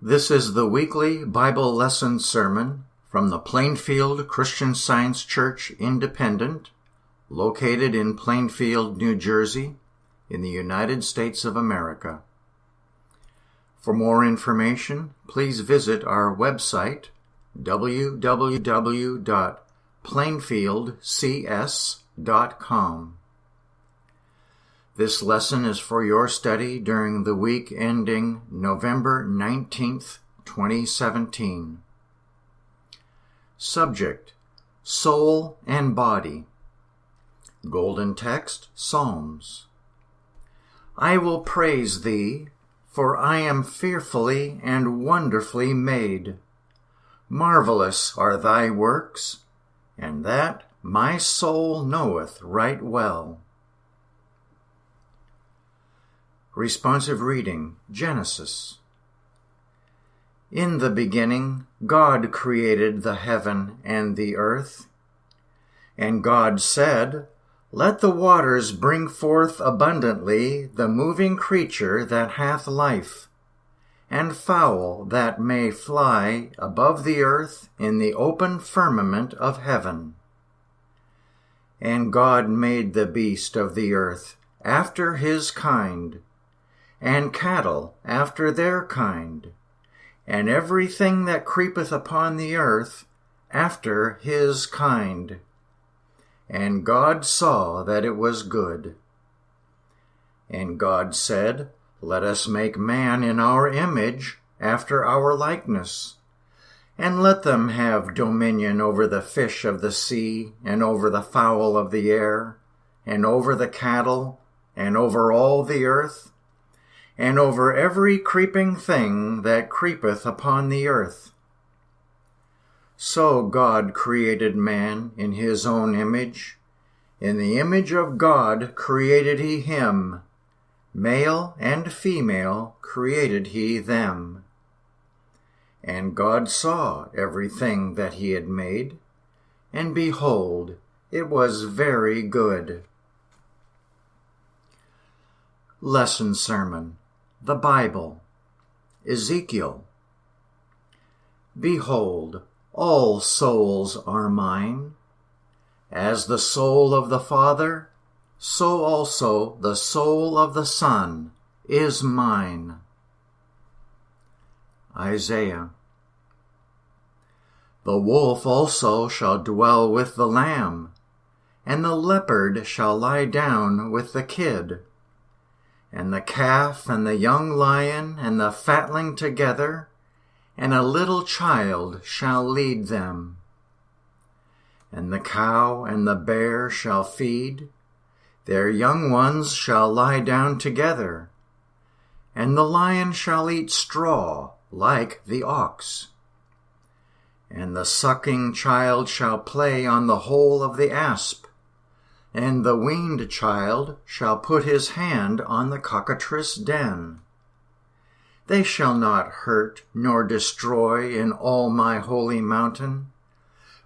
This is the weekly Bible lesson sermon from the Plainfield Christian Science Church Independent, located in Plainfield, New Jersey, in the United States of America. For more information, please visit our website, www.plainfieldcs.com. This lesson is for your study during the week ending November 19th, 2017. Subject: Soul and Body. Golden text: Psalms. I will praise thee, for I am fearfully and wonderfully made. Marvelous are thy works, and that my soul knoweth right well. Responsive reading, Genesis. In the beginning, God created the heaven and the earth. And God said, Let the waters bring forth abundantly the moving creature that hath life, and fowl that may fly above the earth in the open firmament of heaven. And God made the beast of the earth after his kind, and cattle after their kind, and everything that creepeth upon the earth after his kind. And God saw that it was good. And God said, Let us make man in our image, after our likeness, and let them have dominion over the fish of the sea, and over the fowl of the air, and over the cattle, and over all the earth, and over every creeping thing that creepeth upon the earth. So God created man in his own image. In the image of God created he him. Male and female created he them. And God saw everything that he had made, and behold, it was very good. Lesson Sermon. The Bible. Ezekiel. Behold, all souls are mine. As the soul of the Father, so also the soul of the Son is mine. Isaiah. The wolf also shall dwell with the lamb, and the leopard shall lie down with the kid. And the calf and the young lion and the fatling together, and a little child shall lead them. And the cow and the bear shall feed, their young ones shall lie down together, and the lion shall eat straw like the ox. And the sucking child shall play on the hole of the asp, and the weaned child shall put his hand on the cockatrice' den. They shall not hurt nor destroy in all my holy mountain,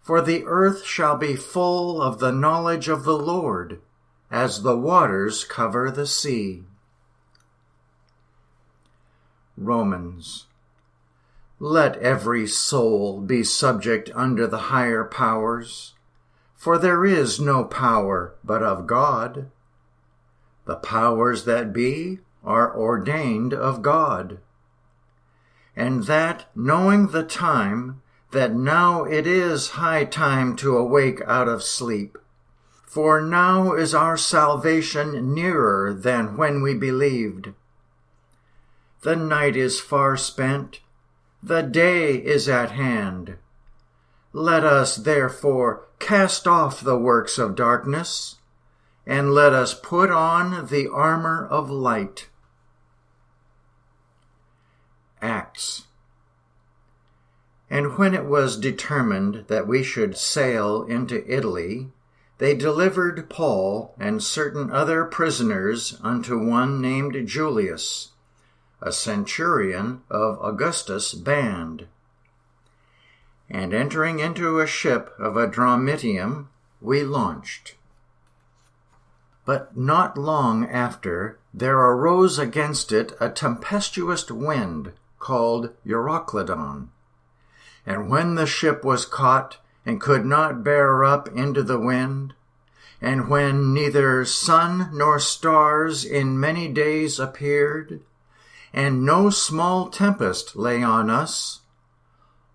for the earth shall be full of the knowledge of the Lord, as the waters cover the sea. Romans. Let every soul be subject under the higher powers, for there is no power but of God. The powers that be are ordained of God. And that, knowing the time, that now it is high time to awake out of sleep, for now is our salvation nearer than when we believed. The night is far spent, the day is at hand. Let us, therefore, cast off the works of darkness, and let us put on the armor of light. Acts. And when it was determined that we should sail into Italy, they delivered Paul and certain other prisoners unto one named Julius, a centurion of Augustus' band. And entering into a ship of Adramyttium, we launched. But not long after, there arose against it a tempestuous wind, called Euroclydon. And when the ship was caught, and could not bear up into the wind, and when neither sun nor stars in many days appeared, and no small tempest lay on us,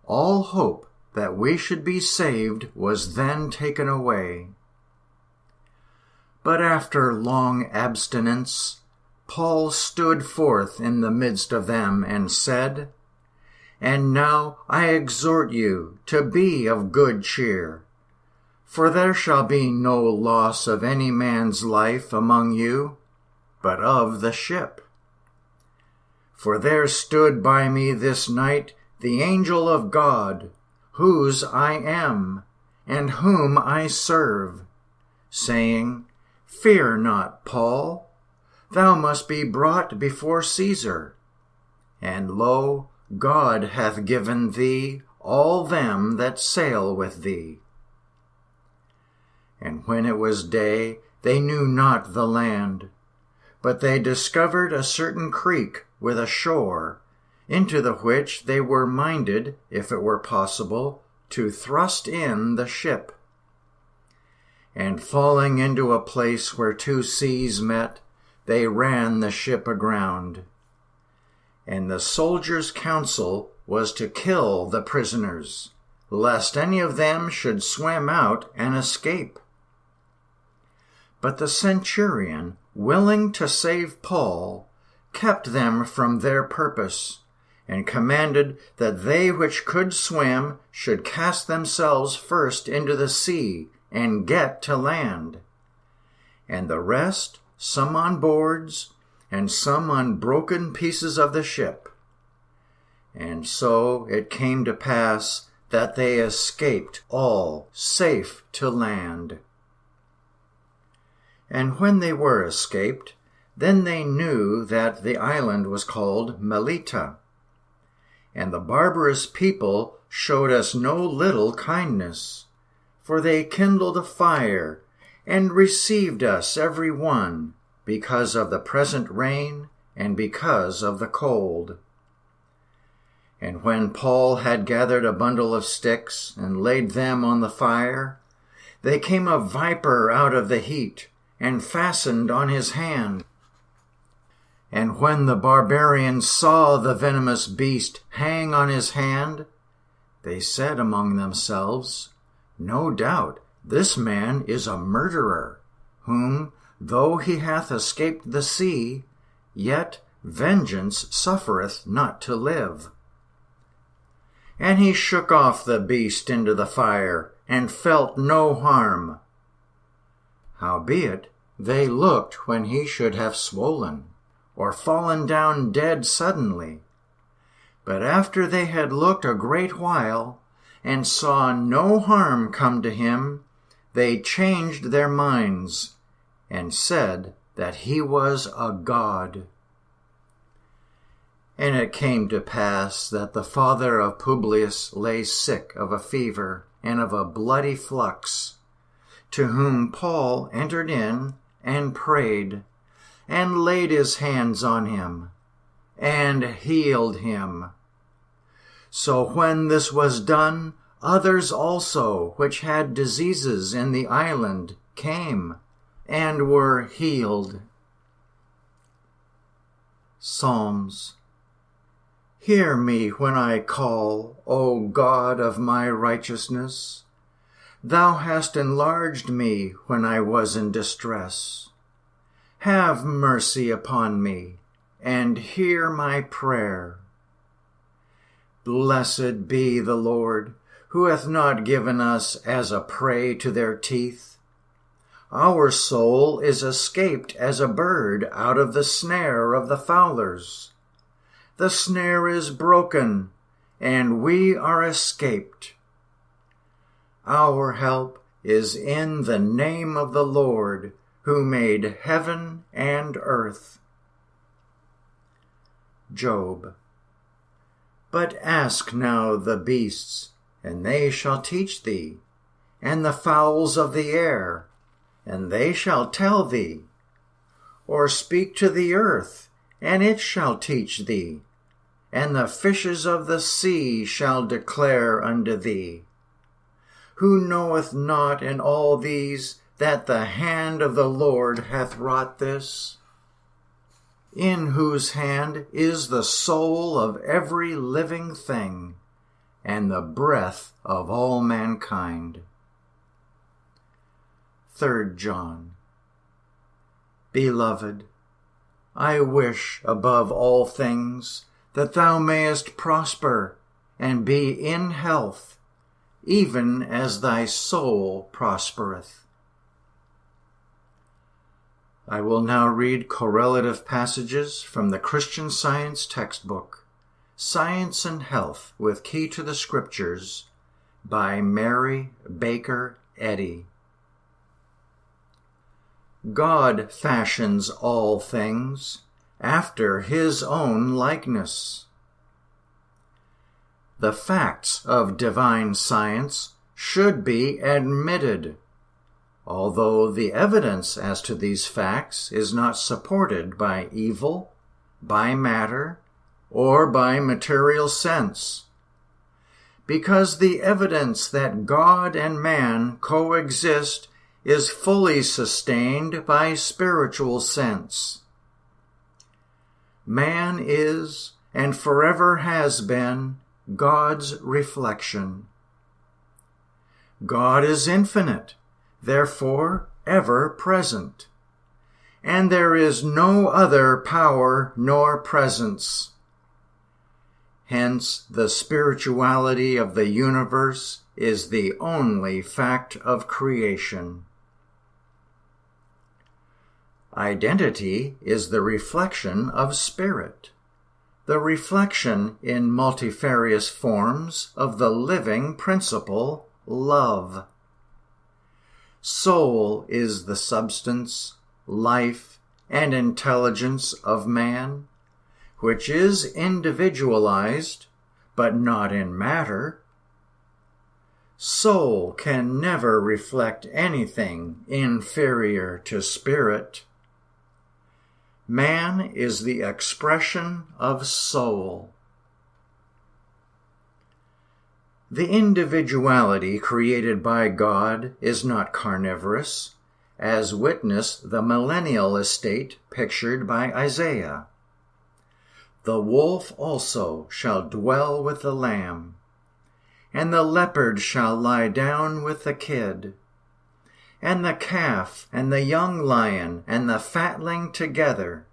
all hope that we should be saved was then taken away. But after long abstinence, Paul stood forth in the midst of them and said, And now I exhort you to be of good cheer, for there shall be no loss of any man's life among you, but of the ship. For there stood by me this night the angel of God, whose I am, and whom I serve, saying, Fear not, Paul, thou must be brought before Caesar. And lo, God hath given thee all them that sail with thee. And when it was day, they knew not the land, but they discovered a certain creek with a shore, into the which they were minded, if it were possible, to thrust in the ship. And falling into a place where two seas met, they ran the ship aground. And the soldiers' counsel was to kill the prisoners, lest any of them should swim out and escape. But the centurion, willing to save Paul, kept them from their purpose, and commanded that they which could swim should cast themselves first into the sea and get to land, and the rest, some on boards, and some on broken pieces of the ship. And so it came to pass that they escaped all safe to land. And when they were escaped, then they knew that the island was called Melita. And the barbarous people showed us no little kindness, for they kindled a fire, and received us every one, because of the present rain, and because of the cold. And when Paul had gathered a bundle of sticks, and laid them on the fire, there came a viper out of the heat, and fastened on his hand. And when the barbarians saw the venomous beast hang on his hand, they said among themselves, No doubt this man is a murderer, whom, though he hath escaped the sea, yet vengeance suffereth not to live. And he shook off the beast into the fire, and felt no harm. Howbeit, they looked when he should have swollen, or fallen down dead suddenly. But after they had looked a great while, and saw no harm come to him, they changed their minds, and said that he was a god. And it came to pass that the father of Publius lay sick of a fever and of a bloody flux, to whom Paul entered in and prayed, and laid his hands on him, and healed him. So when this was done, others also, which had diseases in the island, came, and were healed. Psalms. Hear me when I call, O God of my righteousness. Thou hast enlarged me when I was in distress. Have mercy upon me, and hear my prayer. Blessed be the Lord, who hath not given us as a prey to their teeth. Our soul is escaped as a bird out of the snare of the fowlers. The snare is broken, and we are escaped. Our help is in the name of the Lord, who made heaven and earth. Job. But ask now the beasts, and they shall teach thee, and the fowls of the air, and they shall tell thee. Or speak to the earth, and it shall teach thee, and the fishes of the sea shall declare unto thee. Who knoweth not in all these that the hand of the Lord hath wrought this? In whose hand is the soul of every living thing, and the breath of all mankind. 3 John. Beloved, I wish above all things that thou mayest prosper and be in health, even as thy soul prospereth. I will now read correlative passages from the Christian Science textbook, Science and Health with Key to the Scriptures, by Mary Baker Eddy. God fashions all things after his own likeness. The facts of divine science should be admitted, although the evidence as to these facts is not supported by evil, by matter, or by material sense, because the evidence that God and man coexist is fully sustained by spiritual sense. Man is, and forever has been, God's reflection. God is infinite, therefore ever present, and there is no other power nor presence. Hence, the spirituality of the universe is the only fact of creation. Identity is the reflection of spirit, the reflection in multifarious forms of the living principle, love. Soul is the substance, life, and intelligence of man, which is individualized, but not in matter. Soul can never reflect anything inferior to spirit. Man is the expression of soul. The individuality created by God is not carnivorous, as witness the millennial estate pictured by Isaiah. The wolf also shall dwell with the lamb, and the leopard shall lie down with the kid, and the calf and the young lion and the fatling together,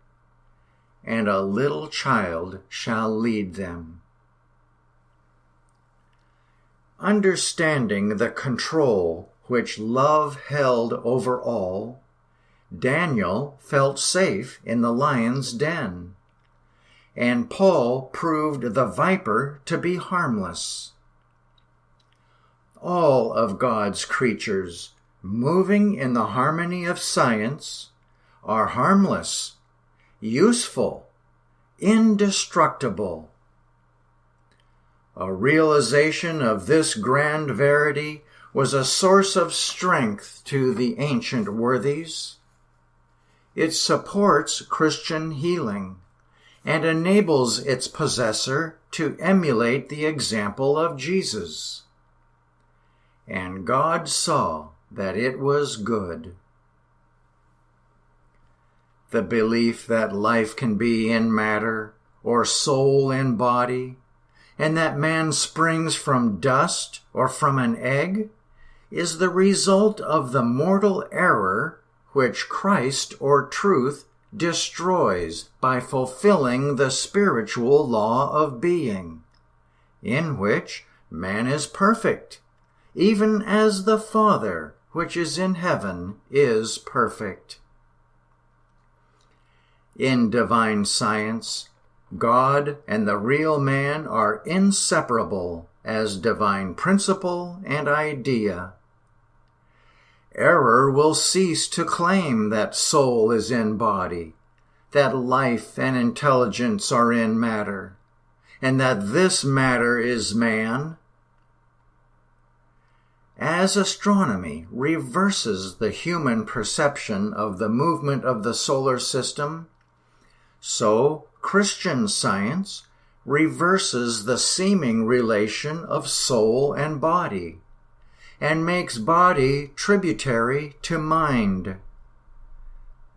and a little child shall lead them. Understanding the control which love held over all, Daniel felt safe in the lion's den, and Paul proved the viper to be harmless. All of God's creatures, moving in the harmony of science, are harmless, useful, indestructible. A realization of this grand verity was a source of strength to the ancient worthies. It supports Christian healing and enables its possessor to emulate the example of Jesus. And God saw that it was good. The belief that life can be in matter, or soul in body, and that man springs from dust or from an egg, is the result of the mortal error which Christ or truth destroys by fulfilling the spiritual law of being, in which man is perfect, even as the Father which is in heaven is perfect. In divine science, God and the real man are inseparable as divine principle and idea. Error will cease to claim that soul is in body, that life and intelligence are in matter, and that this matter is man. As astronomy reverses the human perception of the movement of the solar system, so Christian science reverses the seeming relation of soul and body, and makes body tributary to mind.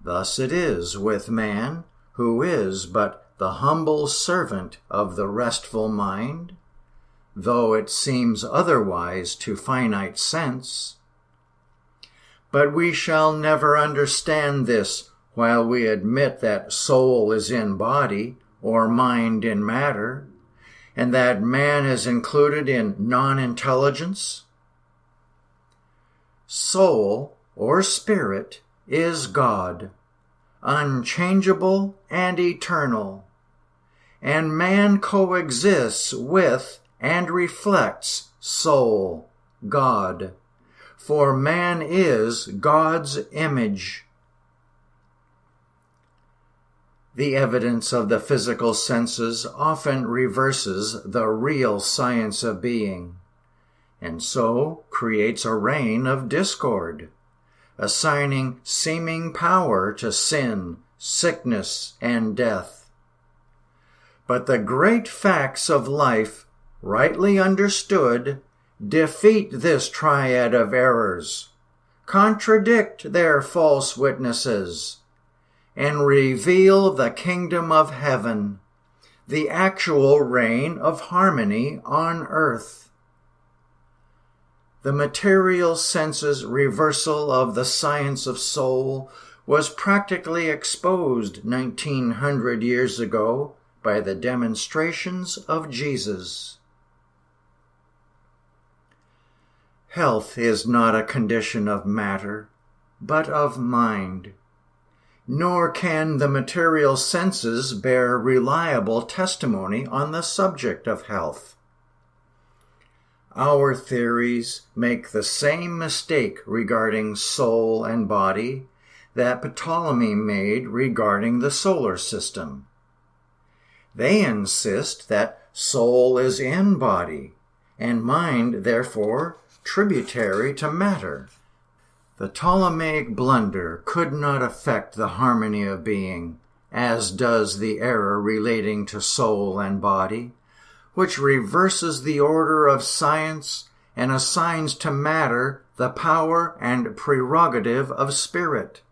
Thus it is with man, who is but the humble servant of the restful mind, though it seems otherwise to finite sense. But we shall never understand this while we admit that soul is in body, or mind in matter, and that man is included in non-intelligence. Soul, or spirit, is God, unchangeable and eternal, and man coexists with and reflects soul, God, for man is God's image. The evidence of the physical senses often reverses the real science of being, and so creates a reign of discord, assigning seeming power to sin, sickness, and death. But the great facts of life, rightly understood, defeat this triad of errors, contradict their false witnesses, and reveal the kingdom of heaven, the actual reign of harmony on earth. The material senses' reversal of the science of soul was practically exposed 1900 years ago by the demonstrations of Jesus. Health is not a condition of matter, but of mind. Nor can the material senses bear reliable testimony on the subject of health. Our theories make the same mistake regarding soul and body that Ptolemy made regarding the solar system. They insist that soul is in body, and mind, therefore, tributary to matter. The Ptolemaic blunder could not affect the harmony of being, as does the error relating to soul and body, which reverses the order of science and assigns to matter the power and prerogative of spirit,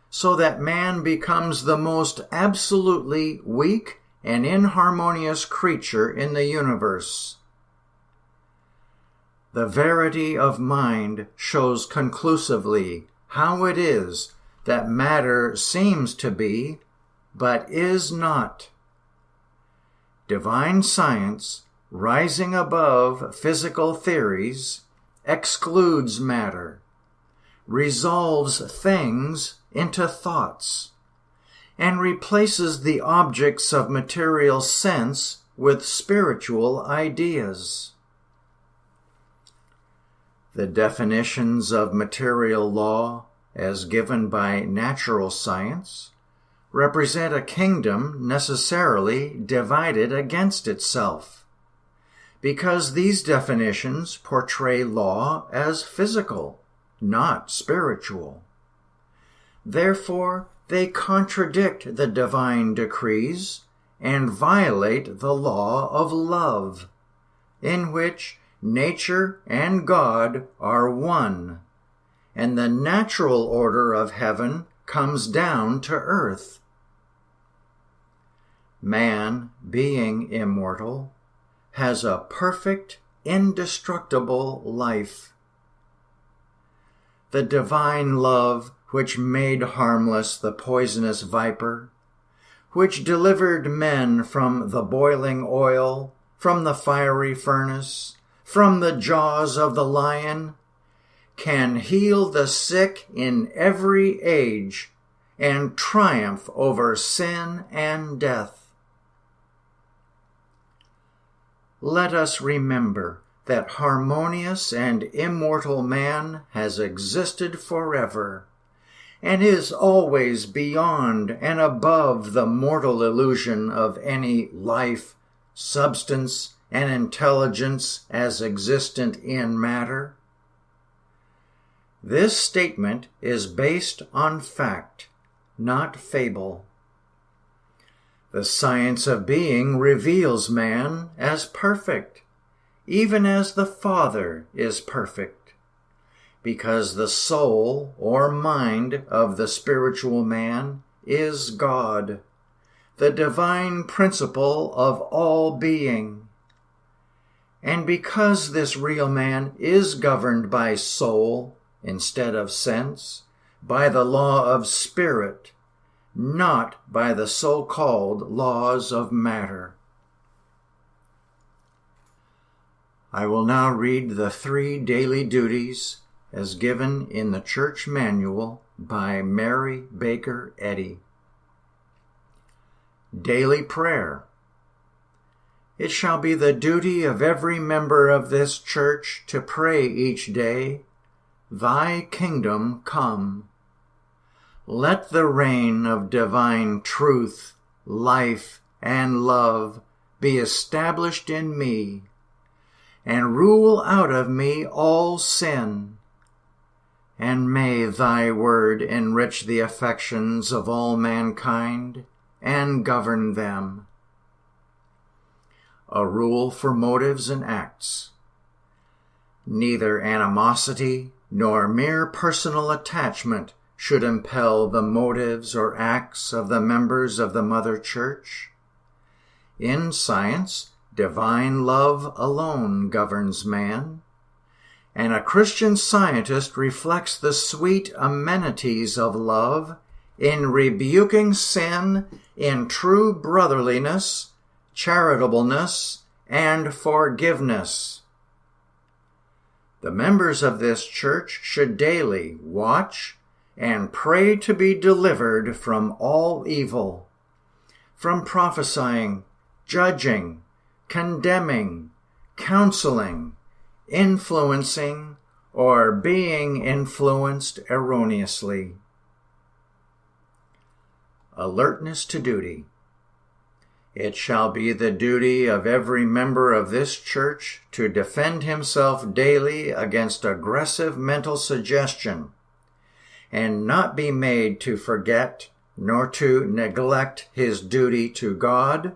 so that man becomes the most absolutely weak and inharmonious creature in the universe. The verity of mind shows conclusively how it is that matter seems to be, but is not. Divine science, rising above physical theories, excludes matter, resolves things into thoughts, and replaces the objects of material sense with spiritual ideas. The definitions of material law, as given by natural science, represent a kingdom necessarily divided against itself, because these definitions portray law as physical, not spiritual. Therefore, they contradict the divine decrees and violate the law of love, in which nature and God are one, and the natural order of heaven comes down to earth. Man, being immortal, has a perfect, indestructible life. The divine love which made harmless the poisonous viper, which delivered men from the boiling oil, from the fiery furnace, from the jaws of the lion, can heal the sick in every age and triumph over sin and death. Let us remember that harmonious and immortal man has existed forever, and is always beyond and above the mortal illusion of any life, substance, and intelligence as existent in matter. This statement is based on fact, not fable. The science of being reveals man as perfect, even as the Father is perfect, because the soul or mind of the spiritual man is God, the divine principle of all being. And because this real man is governed by soul instead of sense, by the law of spirit, not by the so-called laws of matter. I will now read the 3 daily duties as given in the church manual by Mary Baker Eddy. Daily prayer. It shall be the duty of every member of this church to pray each day, Thy kingdom come. Let the reign of divine truth, life, and love be established in me, and rule out of me all sin. And may thy word enrich the affections of all mankind and govern them. A rule for motives and acts. Neither animosity nor mere personal attachment should impel the motives or acts of the members of the Mother Church. In science, divine love alone governs man, and a Christian scientist reflects the sweet amenities of love in rebuking sin in true brotherliness, charitableness, and forgiveness. The members of this church should daily watch and pray to be delivered from all evil, from prophesying, judging, condemning, counseling, influencing, or being influenced erroneously. Alertness to duty. It shall be the duty of every member of this church to defend himself daily against aggressive mental suggestion, and not be made to forget nor to neglect his duty to God,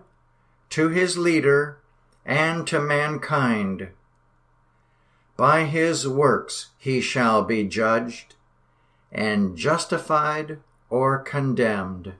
to his leader, and to mankind. By his works he shall be judged, and justified or condemned.